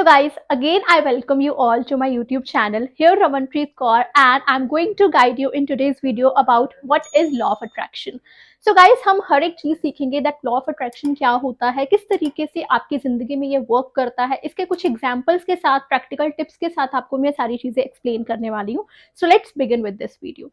So guys, again I welcome you all to my YouTube channel. Here Ramanpreet Kaur and I'm going to guide you in today's video about what is law of attraction. So guys, हम हर एक चीज सीखेंगे that law of attraction क्या होता है, किस तरीके से आपकी जिंदगी में ये वर्क करता है, इसके कुछ एग्जांपल्स के साथ, प्रैक्टिकल टिप्स के साथ आपको मैं सारी चीजें एक्सप्लेन करने वाली हूँ. So let's begin with this video.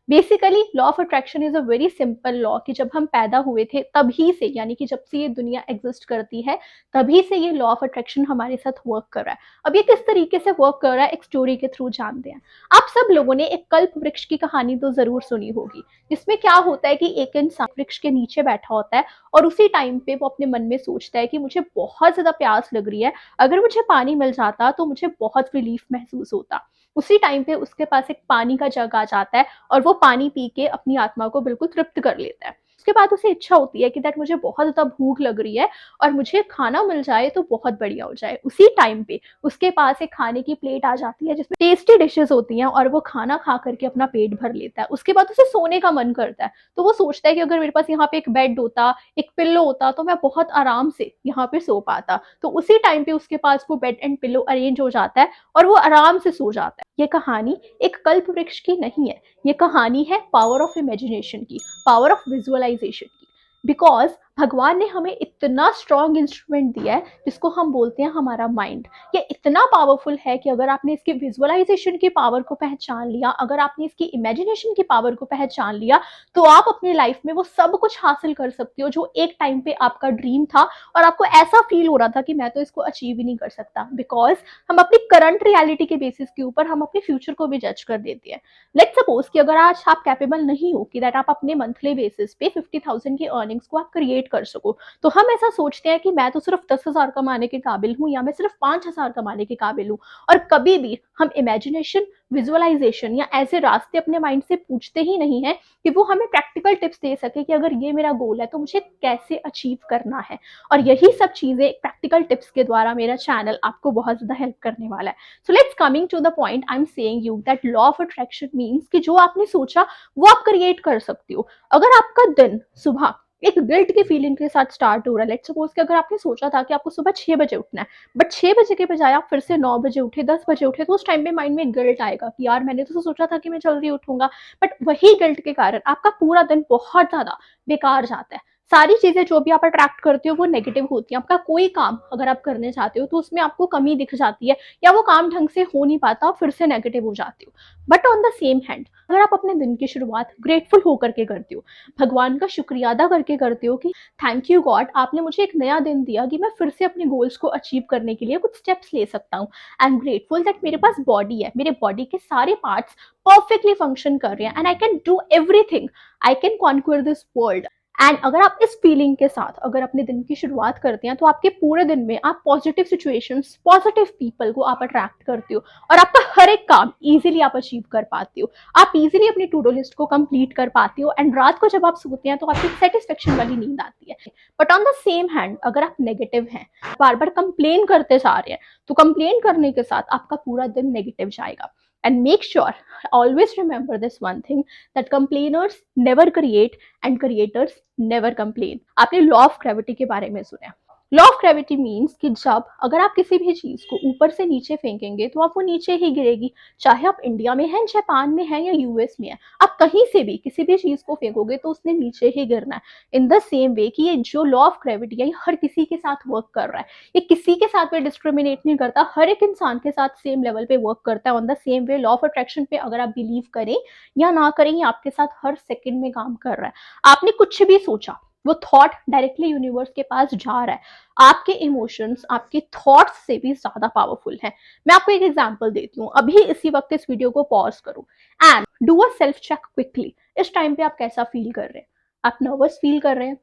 Basically law of attraction is a very simple law कि जब हम पैदा हुए थे तभी से, यानी कि जब से ये दुनिया एग्जिस्ट करती है तभी से ये लॉ ऑफ अट्रैक्शन हमारे साथ वर्क कर रहा है. अब ये किस तरीके से वर्क कर रहा है एक स्टोरी के थ्रू जानते हैं. आप सब लोगों ने एक कल्प वृक्ष की कहानी तो जरूर सुनी होगी, जिसमें क्या होता है कि एक इंसान वृक्ष के नीचे बैठा होता है और उसी टाइम पे वो अपने मन में सोचता है कि मुझे बहुत ज्यादा प्यास लग रही है, अगर मुझे पानी मिल जाता तो मुझे बहुत रिलीफ महसूस होता. उसी टाइम पे उसके पास एक पानी का जग आ जाता है और वो पानी पी के अपनी आत्मा को बिल्कुल तृप्त कर लेता है. उसके बाद उसे इच्छा होती है कि दैट मुझे बहुत ज्यादा भूख लग रही है और मुझे खाना मिल जाए तो बहुत बढ़िया हो जाए. उसी टाइम पे उसके पास एक खाने की प्लेट आ जाती है जिसमें टेस्टी डिशेस होती हैं और वो खाना खा करके अपना पेट भर लेता है. उसके बाद उसे सोने का मन करता है तो वो सोचता है कि अगर मेरे पास यहाँ पे एक बेड होता, एक पिल्लो होता तो मैं बहुत आराम से यहाँ पे सो पाता. तो उसी टाइम पे उसके पास वो बेड एंड पिल्लो अरेंज हो जाता है और वो आराम से सो जाता है. ये कहानी एक कल्प वृक्ष की नहीं है, ये कहानी है पावर ऑफ इमेजिनेशन की, पावर ऑफ विजुअलाइजेशन की. बिकॉज भगवान ने हमें इतना स्ट्रॉन्ग इंस्ट्रूमेंट दिया है जिसको हम बोलते हैं हमारा माइंड. ये इतना पावरफुल है कि अगर आपने इसकी विजुअलाइजेशन की पावर को पहचान लिया, अगर आपने इसकी इमेजिनेशन की पावर को पहचान लिया, तो आप अपनी लाइफ में वो सब कुछ हासिल कर सकते हो जो एक टाइम पे आपका ड्रीम था और आपको ऐसा फील हो रहा था कि मैं तो इसको अचीव ही नहीं कर सकता. बिकॉज हम अपनी करंट रियलिटी के बेसिस के ऊपर हम अपने फ्यूचर को भी जज कर देते हैं. लेट्स सपोज कि अगर आज आप कैपेबल नहीं हो कि दैट आप अपने मंथली बेसिस पे 50,000 की अर्निंग्स को आप क्रिएट कर सको, तो हम ऐसा सोचते हैं कि मैं तो सिर्फ 10,000 कमाने के काबिल हूँ या मैं सिर्फ 5,000 कमाने के काबिल हूँ. और कभी भी हम इमेजिनेशन, विजुअलाइजेशन या ऐसे रास्ते अपने माइंड से पूछते ही नहीं है कि वो हमें प्रैक्टिकल टिप्स दे सके कि अगर ये मेरा गोल है तो मुझे कैसे अचीव करना है. और यही सब चीजें प्रैक्टिकल टिप्स के द्वारा मेरा चैनल आपको बहुत ज्यादा हेल्प करने वाला है. So let's coming to the point, I am saying you that law of attraction means कि जो आपने सोचा वो आप क्रिएट कर सकते हो. अगर आपका दिन सुबह एक गिल्ट की फीलिंग के साथ स्टार्ट हो रहा है, लेट्स सपोज कि अगर आपने सोचा था कि आपको सुबह 6 बजे उठना है, बट 6 बजे के बजाय आप फिर से 9 बजे उठे, 10 बजे उठे, तो उस टाइम पे माइंड में गिल्ट आएगा कि यार मैंने तो सोचा था कि मैं जल्दी उठूंगा. बट वही गिल्ट के कारण आपका पूरा दिन बहुत ज्यादा बेकार जाता है. सारी चीजें जो भी आप अट्रैक्ट करते हो वो नेगेटिव होती है. आपका कोई काम अगर आप करने चाहते हो तो उसमें आपको कमी दिख जाती है या वो काम ढंग से हो नहीं पाता, फिर से नेगेटिव हो जाते हो. But on the same hand अगर आप अपने दिन की शुरुआत ग्रेटफुल होकर के करते हो, भगवान का शुक्रिया अदा करके करते हो कि थैंक यू गॉड, आपने मुझे एक नया दिन दिया कि मैं फिर से अपने गोल्स को अचीव करने के लिए कुछ स्टेप्स ले सकता हूँ. आई एम ग्रेटफुल दैट मेरे पास बॉडी है, मेरे बॉडी के सारे पार्ट्स परफेक्टली फंक्शन कर रहे हैं and I can do everything, I can conquer this world. And अगर आप इस फीलिंग के साथ अगर अपने दिन की शुरुआत करते हैं तो आपके पूरे दिन में आप पॉजिटिव सिचुएशंस, पॉजिटिव पीपल को आप अट्रैक्ट करते हो और आपका हर एक काम इजीली आप अचीव कर पाते हो. आप इजीली अपनी टू डू लिस्ट को कंप्लीट कर पाते हो एंड रात को जब आप सोते हैं तो आपको सेटिस्फेक्शन वाली नींद आती है. But on the same hand अगर आप नेगेटिव हैं, बार बार कंप्लेन करते जा रहे हैं, तो कंप्लेन करने के साथ आपका पूरा दिन नेगेटिव जाएगा. And make sure, always remember this one thing, that complainers never create and creators never complain. आपने लॉ ऑफ ग्रेविटी के बारे में सुना. लॉ ऑफ ग्रेविटी मीन्स कि जब अगर आप किसी भी चीज को ऊपर से नीचे फेंकेंगे तो आप वो नीचे ही गिरेगी. चाहे आप इंडिया में हैं, जापान में हैं या यूएस में हैं, आप कहीं से भी किसी भी चीज को फेंकोगे तो उसने नीचे ही गिरना है. इन द सेम वे कि ये जो लॉ ऑफ ग्रेविटी है ये हर किसी के साथ वर्क कर रहा है. ये किसी के साथ भी डिस्क्रिमिनेट नहीं करता, हर एक इंसान के साथ सेम लेवल पे वर्क करता है. On the same way law of attraction पे अगर आप बिलीव करें या ना करें, ये आपके साथ हर सेकेंड में काम कर रहा है. आपने कुछ भी सोचा, वो थॉट डायरेक्टली यूनिवर्स के पास जा रहा है. आपके इमोशंस आपके थॉट्स से भी ज्यादा पावरफुल है. मैं आपको एक एग्जांपल देती हूँ. अभी इसी वक्त इस वीडियो को पॉज करो and do a self check quickly. इस टाइम पे आप कैसा फील कर रहे हैं? आप नर्वस फील कर रहे हैं?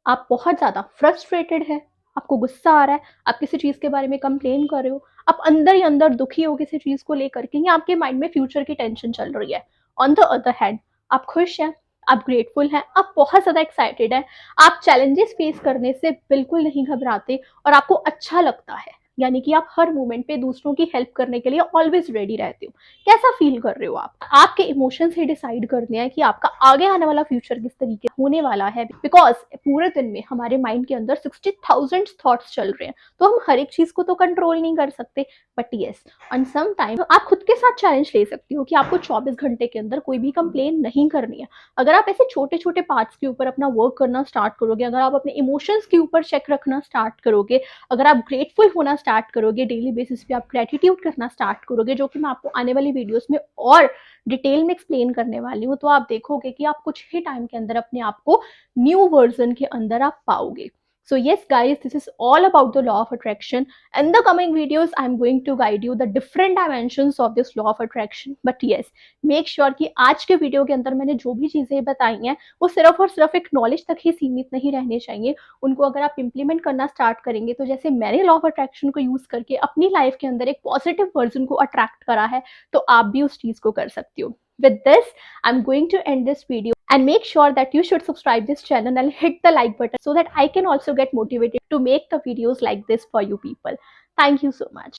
आप बहुत ज्यादा फ्रस्ट्रेटेड है? आपको गुस्सा आ रहा है? आप किसी चीज के बारे में कंप्लेन कर रहे हो? आप अंदर ही अंदर दुखी हो किसी चीज को लेकर के या आपके माइंड में फ्यूचर की टेंशन चल रही है? ऑन द अदर हैंड आप खुश हैं, आप ग्रेटफुल हैं, आप बहुत ज्यादा एक्साइटेड हैं, आप चैलेंजेस फेस करने से बिल्कुल नहीं घबराते और आपको अच्छा लगता है. यानी कि आप हर मोमेंट पे दूसरों की हेल्प करने के लिए ऑलवेज रेडी रहते हो। कैसा फील कर रहे हो आप? आपके इमोशंस ही डिसाइड करते हैं कि आपका आगे आने वाला फ्यूचर किस तरीके होने वाला है, बिकॉज पूरे दिन में हमारे माइंड के अंदर 60,000 थॉट्स चल रहे हैं, तो हम हर एक चीज को तो कंट्रोल नहीं कर सकते। But yes, on some time आप खुद के साथ चैलेंज ले सकती हो कि आपको 24 घंटे के अंदर कोई भी कंप्लेन नहीं करनी है। अगर आप ऐसे छोटे छोटे पार्ट्स के ऊपर अपना वर्क करना स्टार्ट करोगे, अगर आप अपने इमोशंस के ऊपर चेक रखना स्टार्ट करोगे, अगर आप ग्रेटफुल होना स्टार्ट करोगे, डेली बेसिस पे आप ग्रेटिट्यूड करना स्टार्ट करोगे, जो कि मैं आपको आने वाली वीडियोस में और डिटेल में एक्सप्लेन करने वाली हूँ, तो आप देखोगे कि आप कुछ ही टाइम के अंदर अपने आप को न्यू वर्जन के अंदर आप पाओगे। So yes guys, this is all about the law of attraction. In the coming videos I'm going to guide you the different dimensions of this law of attraction. But yes, make sure कि आज के video के अंदर मैंने जो भी चीजें बताई हैं वो सिर्फ और सिर्फ एक नॉलेज तक ही सीमित नहीं रहने चाहिए। उनको अगर आप इम्प्लीमेंट करना स्टार्ट करेंगे, तो जैसे मैंने लॉ ऑफ अट्रैक्शन को यूज करके अपनी लाइफ के अंदर एक पॉजिटिव वर्जन को अट्रैक्ट करा है, तो आप भी उस चीज को कर सकते हो। With this, I'm going to end this video, and make sure that you should subscribe this channel and hit the like button so that I can also get motivated to make the videos like this for you people. Thank you so much.